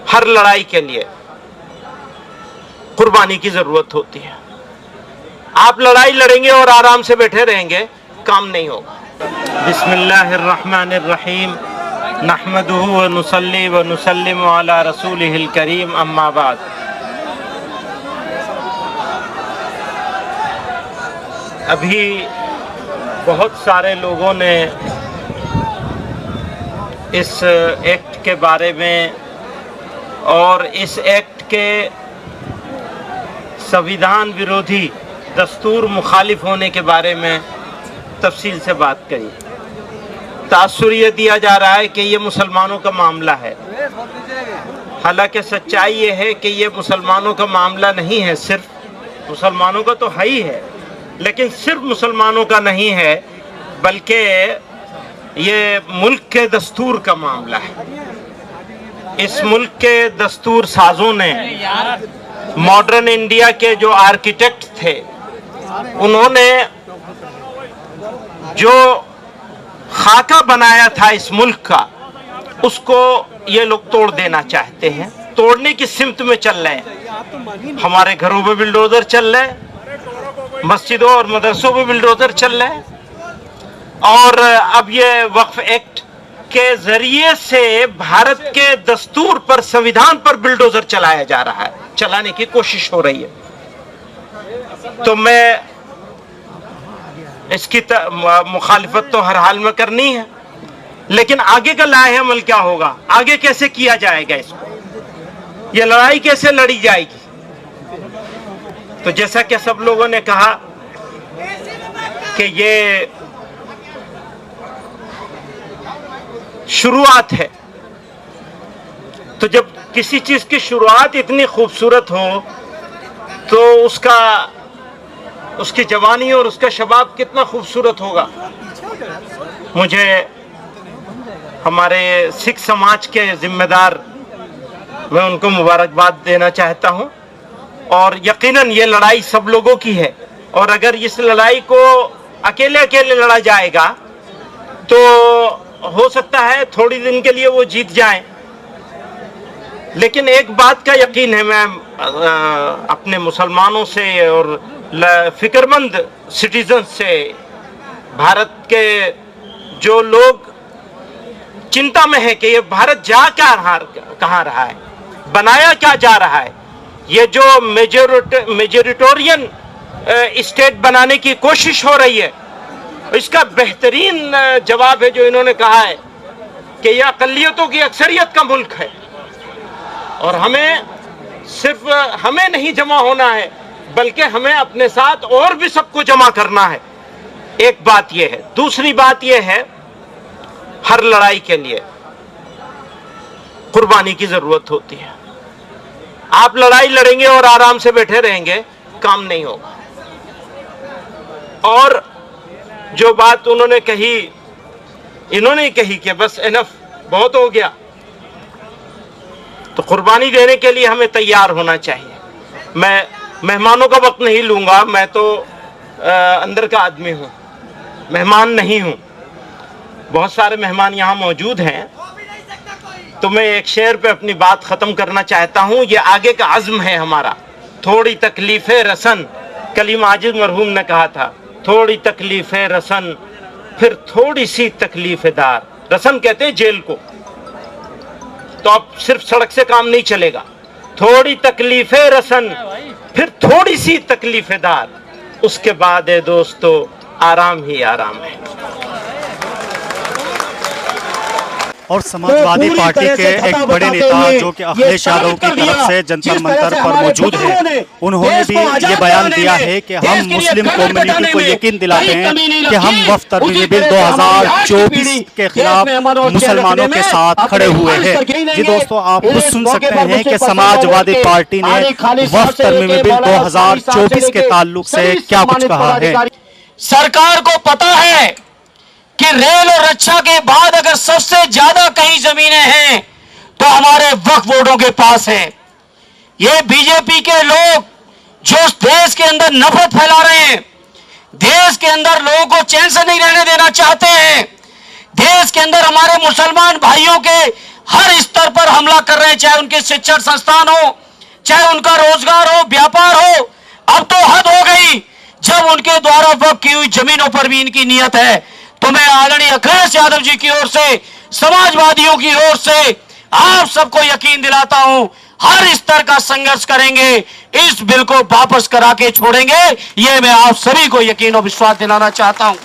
हर लड़ाई के लिए कुर्बानी की जरूरत होती है। आप लड़ाई लड़ेंगे और आराम से बैठे रहेंगे, काम नहीं होगा। बिस्मिल्लाहिर्रहमानिर्रहीम, नहमदुहु व नुसल्ली व नुसल्लिमु अला रसूलिहिल करीम, अम्मा बाद। अभी बहुत सारे लोगों ने इस एक्ट के बारे में और इस एक्ट के संविधान विरोधी, दस्तूर मुखालिफ होने के बारे में तफसील से बात करी। तासुर ये दिया जा रहा है कि ये मुसलमानों का मामला है, हालांकि सच्चाई ये है कि ये मुसलमानों का मामला नहीं है। सिर्फ मुसलमानों का तो है ही है, लेकिन सिर्फ मुसलमानों का नहीं है, बल्कि ये मुल्क के दस्तूर का मामला है। इस मुल्क के दस्तूर साजों ने, मॉडर्न इंडिया के जो आर्किटेक्ट थे, उन्होंने जो खाका बनाया था इस मुल्क का, उसको ये लोग तोड़ देना चाहते हैं, तोड़ने की सिमत में चल रहे हैं। हमारे घरों पे बिल्डोजर चल रहे हैं, मस्जिदों और मदरसों पे बिल्डोजर चल रहे हैं, और अब ये वक्फ एक्ट के जरिए से भारत के दस्तूर पर, संविधान पर बिल्डोजर चलाया जा रहा है, चलाने की कोशिश हो रही है। तो मैं इसकी मुखालिफत तो हर हाल में करनी है, लेकिन आगे का लाहे अमल क्या होगा, आगे कैसे किया जाएगा, इसको ये लड़ाई कैसे लड़ी जाएगी। तो जैसा कि सब लोगों ने कहा कि ये शुरुआत है, तो जब किसी चीज की शुरुआत इतनी खूबसूरत हो तो उसकी जवानी और उसका शबाब कितना खूबसूरत होगा। मुझे हमारे सिख समाज के जिम्मेदार, मैं उनको मुबारकबाद देना चाहता हूं, और यकीनन ये लड़ाई सब लोगों की है, और अगर इस लड़ाई को अकेले अकेले लड़ा जाएगा तो हो सकता है थोड़ी दिन के लिए वो जीत जाएं, लेकिन एक बात का यकीन है, मैं अपने मुसलमानों से और फिक्रमंद सिटीजन से, भारत के जो लोग चिंता में है कि ये भारत जा क्या कहाँ रहा है, बनाया क्या जा रहा है, ये जो मेजोरिटोरियन स्टेट बनाने की कोशिश हो रही है, इसका बेहतरीन जवाब है जो इन्होंने कहा है कि यह अक़लियतों की अक्सरियत का मुल्क है, और सिर्फ हमें नहीं जमा होना है, बल्कि हमें अपने साथ और भी सबको जमा करना है। एक बात यह है। दूसरी बात यह है, हर लड़ाई के लिए कुर्बानी की जरूरत होती है। आप लड़ाई लड़ेंगे और आराम से बैठे रहेंगे, काम नहीं होगा। और जो बात उन्होंने कही, इन्होंने कही कि बस इनफ, बहुत हो गया, तो कुर्बानी देने के लिए हमें तैयार होना चाहिए। मैं मेहमानों का वक्त नहीं लूंगा, मैं तो अंदर का आदमी हूं, मेहमान नहीं हूं। बहुत सारे मेहमान यहां मौजूद हैं, तो मैं एक शेर पे अपनी बात खत्म करना चाहता हूं। ये आगे का अज़्म है हमारा। थोड़ी तकलीफे रसन, कलीम आजिज मरहूम ने कहा था, थोड़ी तकलीफे रसन फिर थोड़ी सी तकलीफेदार। रसन कहते हैं जेल को, तो अब सिर्फ सड़क से काम नहीं चलेगा। थोड़ी तकलीफे रसन फिर थोड़ी सी तकलीफेदार, उसके बाद है दोस्तों आराम ही आराम है। और समाजवादी पार्टी के एक बड़े नेता जो कि अखिलेश यादव की तरफ से जंतर मंतर पर मौजूद है, उन्होंने भी ये बयान दिया है कि हम मुस्लिम कम्युनिटी को यकीन दिलाते हैं कि हम वफ़्क़ तरमीमी बिल 2024 के खिलाफ मुसलमानों के साथ खड़े हुए हैं। जी दोस्तों, आप खुद सुन सकते हैं कि समाजवादी पार्टी ने वफ़्क़ तरमीमी बिल 2024 के ताल्लुक से क्या कुछ कहा है। सरकार को पता है कि रेल और रक्षा के बाद अगर सबसे ज्यादा कहीं जमीनें हैं तो हमारे वक्फ बोर्डों के पास है। ये बीजेपी के लोग जो देश के अंदर नफरत फैला रहे हैं, देश के अंदर लोगों को चैन से नहीं रहने देना चाहते हैं, देश के अंदर हमारे मुसलमान भाइयों के हर स्तर पर हमला कर रहे हैं, चाहे उनके शिक्षण संस्थान हो, चाहे उनका रोजगार हो, व्यापार हो। अब तो हद हो गई, जब उनके द्वारा वक्फ की हुई जमीनों पर भी इनकी नियत है। तो मैं आदरणीय अखिलेश यादव जी की ओर से, समाजवादियों की ओर से आप सबको यकीन दिलाता हूं, हर स्तर का संघर्ष करेंगे, इस बिल को वापस करा के छोड़ेंगे। यह मैं आप सभी को यकीन और विश्वास दिलाना चाहता हूं।